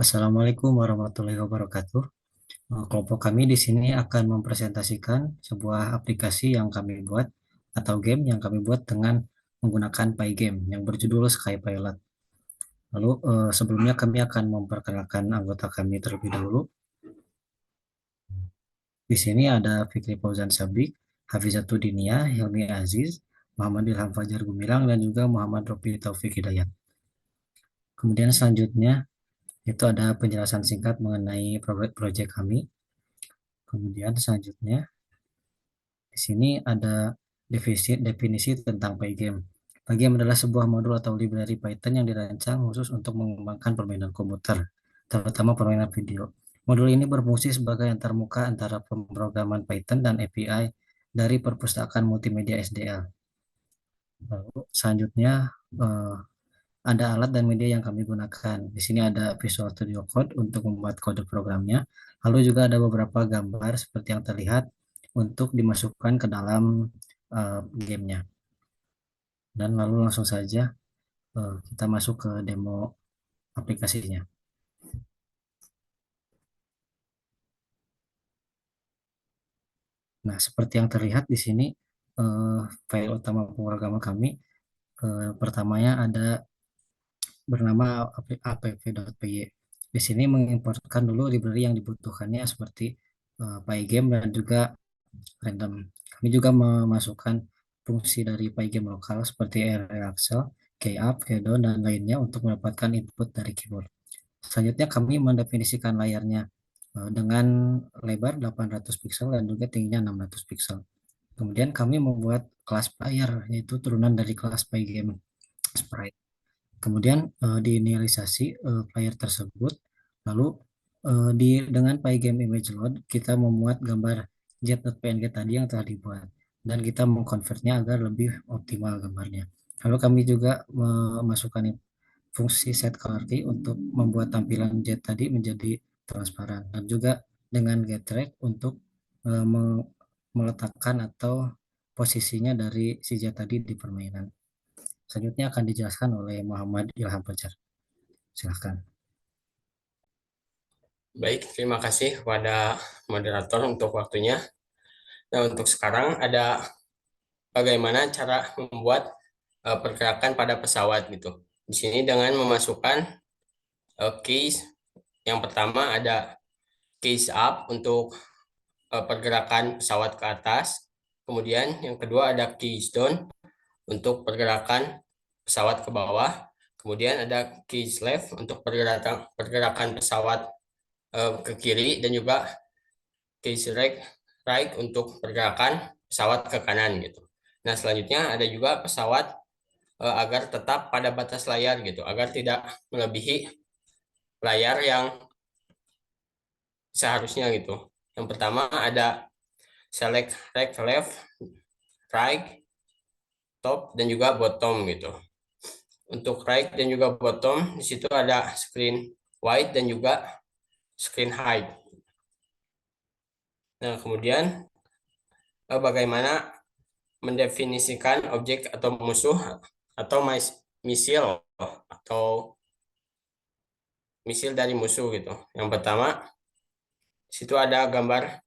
Assalamualaikum warahmatullahi wabarakatuh. Kelompok kami di sini akan mempresentasikan sebuah aplikasi yang kami buat atau game yang kami buat dengan menggunakan Pygame yang berjudul Skypilot. Lalu sebelumnya kami akan memperkenalkan anggota kami terlebih dahulu. Di sini ada Fikri Fauzan Sabik, Hafizatul Dinia, Hilmi Aziz, Muhammad Ilham Fajar Gumilang, dan juga Muhammad Rofi Taufik Hidayat. Kemudian selanjutnya itu ada penjelasan singkat mengenai proyek kami. Kemudian selanjutnya di sini ada definisi tentang Pygame. Pygame adalah sebuah modul atau library Python yang dirancang khusus untuk mengembangkan permainan komputer, terutama permainan video. Modul ini berfungsi sebagai antarmuka antara pemrograman Python dan API dari perpustakaan multimedia SDL. Lalu selanjutnya eh, ada alat dan media yang kami gunakan. Di sini ada Visual Studio Code untuk membuat kode programnya. Lalu juga ada beberapa gambar seperti yang terlihat untuk dimasukkan ke dalam gamenya. Dan lalu langsung saja kita masuk ke demo aplikasinya. Nah, seperti yang terlihat di sini eh, file utama pemrograman kami pertamanya ada bernama app.py. Di sini mengimportkan dulu library yang dibutuhkannya seperti Pygame dan juga random. Kami juga memasukkan fungsi dari Pygame lokal seperti Relaxel, Keyup, Kedo, dan lainnya untuk mendapatkan input dari keyboard. Selanjutnya kami mendefinisikan layarnya dengan lebar 800 pixel dan juga tingginya 600 pixel. Kemudian kami membuat kelas player yaitu turunan dari kelas Pygame Sprite. Kemudian diinisialisasi player tersebut. Lalu dengan Pygame Image Load kita memuat gambar jet.png tadi yang telah dibuat dan kita mengkonvertnya agar lebih optimal gambarnya. Lalu kami juga memasukkan fungsi set color key untuk membuat tampilan jet tadi menjadi transparan dan juga dengan get track untuk meletakkan atau posisinya dari si jet tadi di permainan. Selanjutnya akan dijelaskan oleh Muhammad Ilham Fajar. Silahkan. Baik, terima kasih kepada moderator untuk waktunya. Nah, untuk sekarang ada bagaimana cara membuat pergerakan pada pesawat gitu. Di sini dengan memasukkan keys. Yang pertama ada keys up untuk pergerakan pesawat ke atas. Kemudian yang kedua ada keys down untuk pergerakan pesawat ke bawah. Kemudian ada keys left untuk pergerakan pesawat ke kiri dan juga keys right untuk pergerakan pesawat ke kanan gitu. Nah, selanjutnya ada juga pesawat agar tetap pada batas layar gitu, agar tidak melebihi layar yang seharusnya gitu. Yang pertama ada select right, left, right, top dan juga bottom gitu. Untuk right dan juga bottom di situ ada screen wide dan juga screen height. Nah, kemudian bagaimana mendefinisikan objek atau musuh atau misil atau misil dari musuh gitu. Yang pertama, situ ada gambar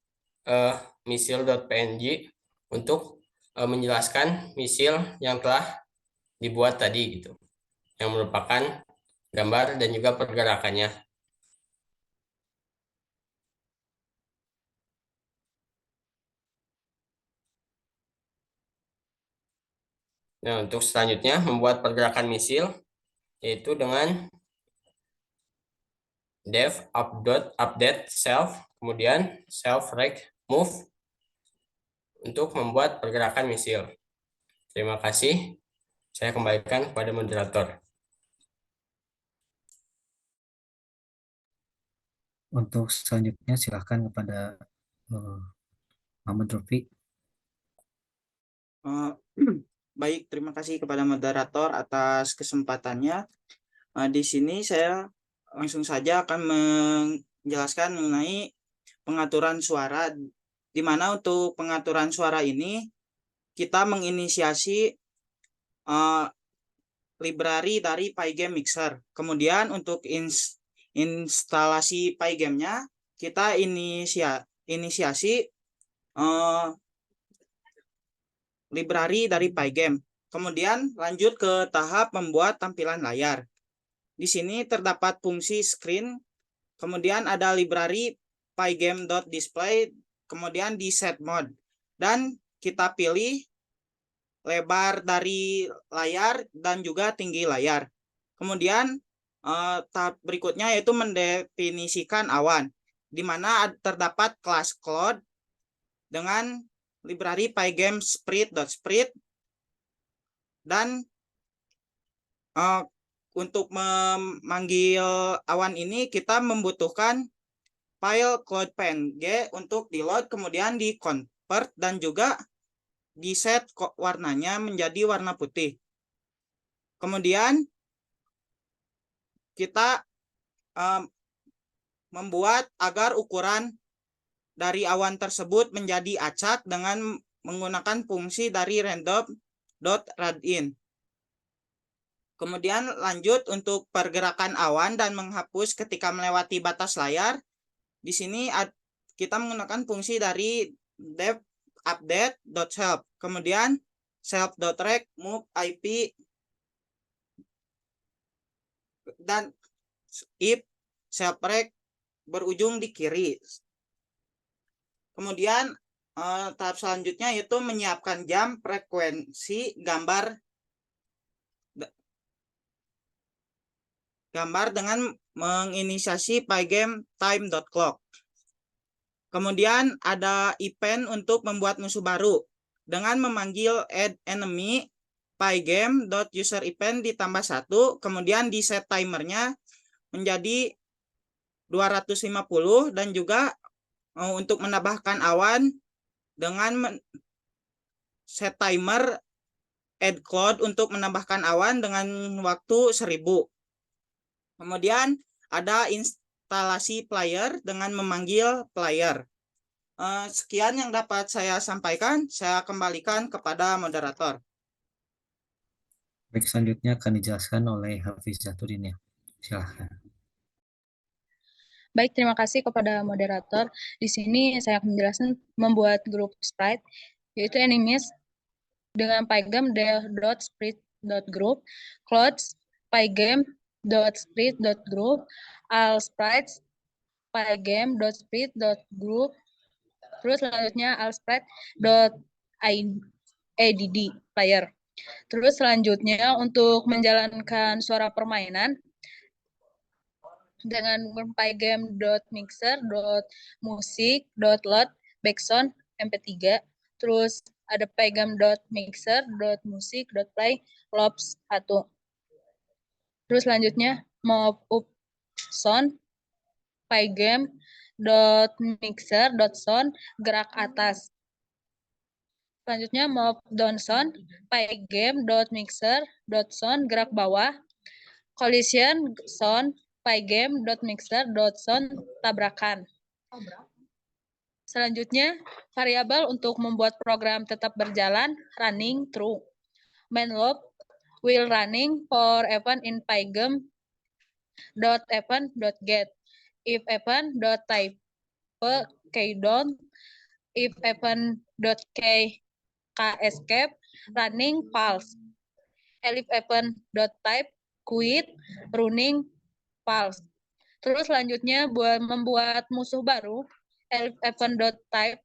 uh, misil.png untuk menjelaskan misil yang telah dibuat tadi gitu, yang merupakan gambar dan juga pergerakannya. Nah, untuk selanjutnya membuat pergerakan misil yaitu dengan dev update self, kemudian self rect move untuk membuat pergerakan misil. Terima kasih. Saya kembalikan kepada moderator. Untuk selanjutnya silahkan kepada Muhammad Rofi. Uh, Baik, terima kasih kepada moderator atas kesempatannya. Di sini saya langsung saja akan menjelaskan mengenai pengaturan suara, di mana untuk pengaturan suara ini kita menginisiasi library dari Pygame Mixer. Kemudian untuk instalasi Pygame-nya, kita inisiasi library dari Pygame. Kemudian lanjut ke tahap membuat tampilan layar. Di sini terdapat fungsi screen, kemudian ada library pygame.display, kemudian di set mode. Dan kita pilih lebar dari layar dan juga tinggi layar. Kemudian tahap berikutnya yaitu mendefinisikan awan, di mana terdapat kelas cloud dengan library pygame spread.spread, dan untuk memanggil awan ini kita membutuhkan file cloud.png untuk di load, kemudian di convert dan juga di set warnanya menjadi warna putih. Kemudian kita membuat agar ukuran dari awan tersebut menjadi acak dengan menggunakan fungsi dari random.radin. Kemudian lanjut untuk pergerakan awan dan menghapus ketika melewati batas layar. Di sini kita menggunakan fungsi dari depth update.help. Kemudian self.rect move IP dan if self-rect berujung di kiri. Kemudian tahap selanjutnya yaitu menyiapkan jam, frekuensi, gambar dengan menginisiasi Pygame time.clock. Kemudian ada event untuk membuat musuh baru dengan memanggil add enemy pygame.user-event ditambah 1, kemudian di set timernya menjadi 250, dan juga untuk menambahkan awan dengan set timer add cloud untuk menambahkan awan dengan waktu 1000. Kemudian ada instalasi player dengan memanggil player. Sekian yang dapat saya sampaikan. Saya kembalikan kepada moderator. Baik, selanjutnya akan dijelaskan oleh Hafiz Zaturin ya. Silahkan. Baik, terima kasih kepada moderator. Di sini saya akan menjelaskan membuat grup sprite, yaitu enemies dengan pygame.spread.group, clouds pygame.spread.group, all sprites pygame.spread.group, terus selanjutnya all sprite.add player. Terus selanjutnya untuk menjalankan suara permainan dengan pygame.mixer.music.load backsound mp3, terus ada pygame.mixer.music.play loops 1. Terus selanjutnya move up sound pygame.mixer.sound gerak atas. Selanjutnya move down sound pygame.mixer.sound gerak bawah. Collision sound pygame.mixer.sound tabrakan. Selanjutnya, variabel untuk membuat program tetap berjalan, running true. Main loop will running for event in pygame.event.get. If event.type keydown, if event.escape running false. Elif event.type quit running false. Terus selanjutnya buat membuat musuh baru, elif event.type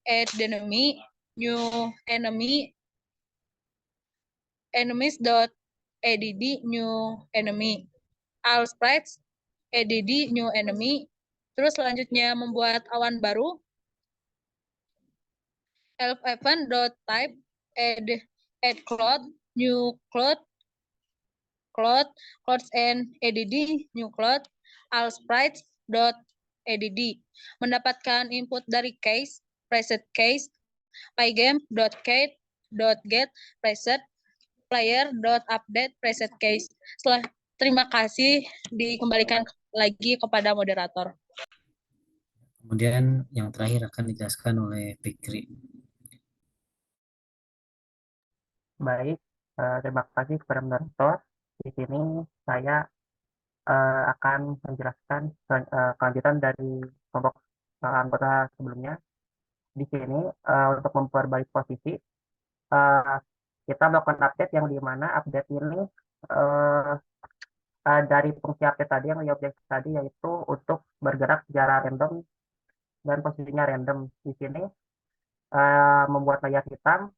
add enemy new enemy enemies.add new enemy, all sprites add new enemy. Terus selanjutnya membuat awan baru, elf event.type add cloud new clouds and add new cloud, all sprites add. Mendapatkan input dari case preset case pygame.get preset player.update preset case. Terima kasih, dikembalikan lagi kepada moderator. Kemudian yang terakhir akan dijelaskan oleh Fikri. Baik, terima kasih kepada moderator. Di sini saya akan menjelaskan kelanjutan dari kelompok anggota sebelumnya. Di sini untuk memperbaiki posisi, eh, kita melakukan update yang di mana update ini eh, dari fungsi update tadi yang di objek tadi, yaitu untuk bergerak secara random dan posisinya random. Di sini membuat layar hitam.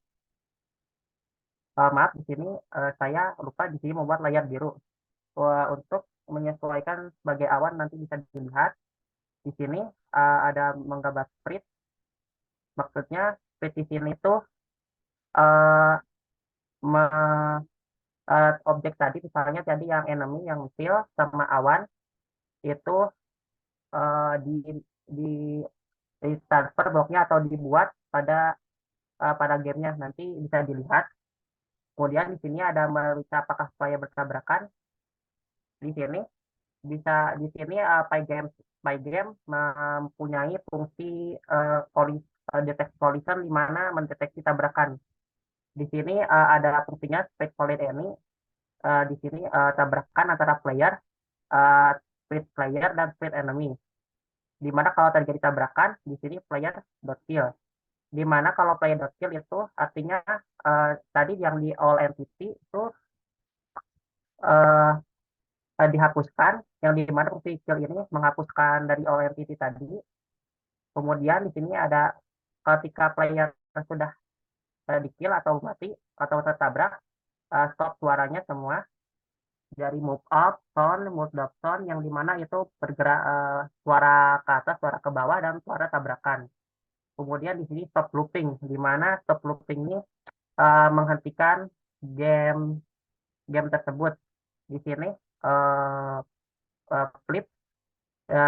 Maaf, di sini saya lupa di sini membuat layar biru. Untuk menyesuaikan sebagai awan nanti bisa dilihat di sini ada menggambar split. Maksudnya split di sini itu eh, objek tadi, misalnya tadi yang enemy, yang muncul sama awan itu di di di transfer bloknya atau dibuat pada gamenya, nanti bisa dilihat. Kemudian di sini ada meriksa apakah supaya bertabrakan. Di sini di sini Pygame mempunyai fungsi deteksi collision, di mana mendeteksi tabrakan. Di sini ada fungsinya split solid enemy. Di sini tabrakan antara player, split player dan split enemy. Di mana kalau terjadi tabrakan, di sini player dot kill. Di mana kalau player dot kill itu artinya tadi yang di all entity itu eh, dihapuskan, yang di mana fungsi kill ini menghapuskan dari all entity tadi. Kemudian di sini ada ketika player sudah di kill atau mati atau tertabrak, stop suaranya semua dari move up, sound, move down, sound, yang dimana itu bergerak suara ke atas, suara ke bawah, dan suara tabrakan. Kemudian di sini stop looping, di mana stop looping ini menghentikan game game tersebut. Di sini flip,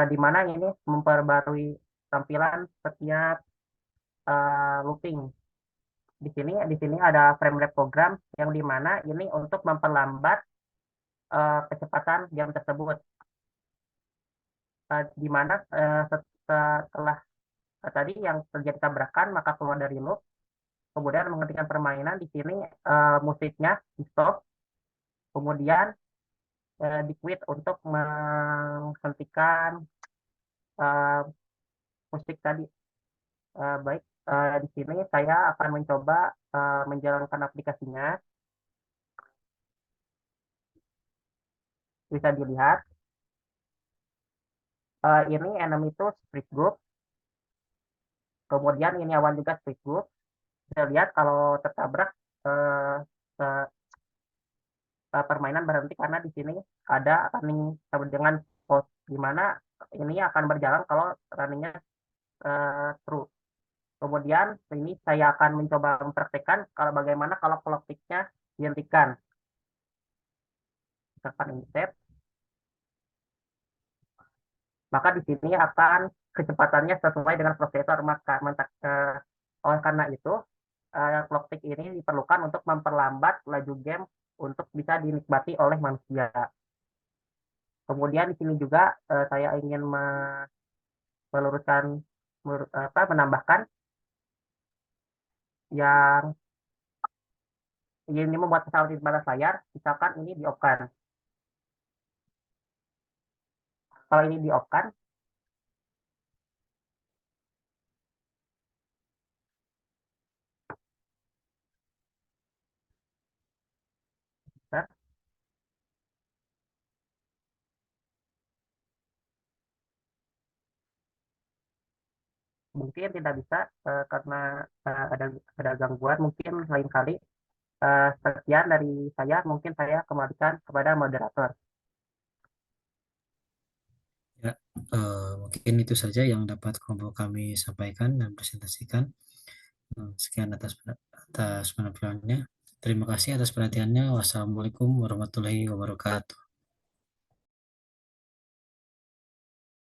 di mana ini memperbarui tampilan setiap looping. Di sini ada frame rate program, yang dimana ini untuk memperlambat kecepatan game tersebut. Di mana setelah tadi yang terjadi tabrakan maka keluar dari loop, kemudian menghentikan permainan. Di sini musiknya di stop, kemudian di quit untuk menghentikan musik tadi. Baik, di sini saya akan mencoba menjalankan aplikasinya. Bisa dilihat ini enemy itu split group, kemudian ini awan juga split group. Bisa lihat kalau tertabrak permainan berhenti karena di sini ada running dengan pause, di mana ini akan berjalan kalau runningnya true. Kemudian ini saya akan mencoba mempraktekkan kalau bagaimana kalau clock tick-nya dihentikan. Misalkan ini set, maka di sini akan kecepatannya sesuai dengan prosesor. Oleh karena itu clock tick ini diperlukan untuk memperlambat laju game untuk bisa dinikmati oleh manusia. Kemudian di sini juga saya ingin meluruskan, menambahkan yang ini membuat pesawat di batas layar, misalkan ini di off-kan. Kalau ini di off-kan, mungkin tidak bisa karena ada gangguan. Mungkin lain kali. Sekian dari saya, mungkin saya kembalikan kepada moderator. Ya, mungkin itu saja yang dapat kelompok kami sampaikan dan presentasikan. Sekian atas penampilannya. Terima kasih atas perhatiannya. Wassalamualaikum warahmatullahi wabarakatuh.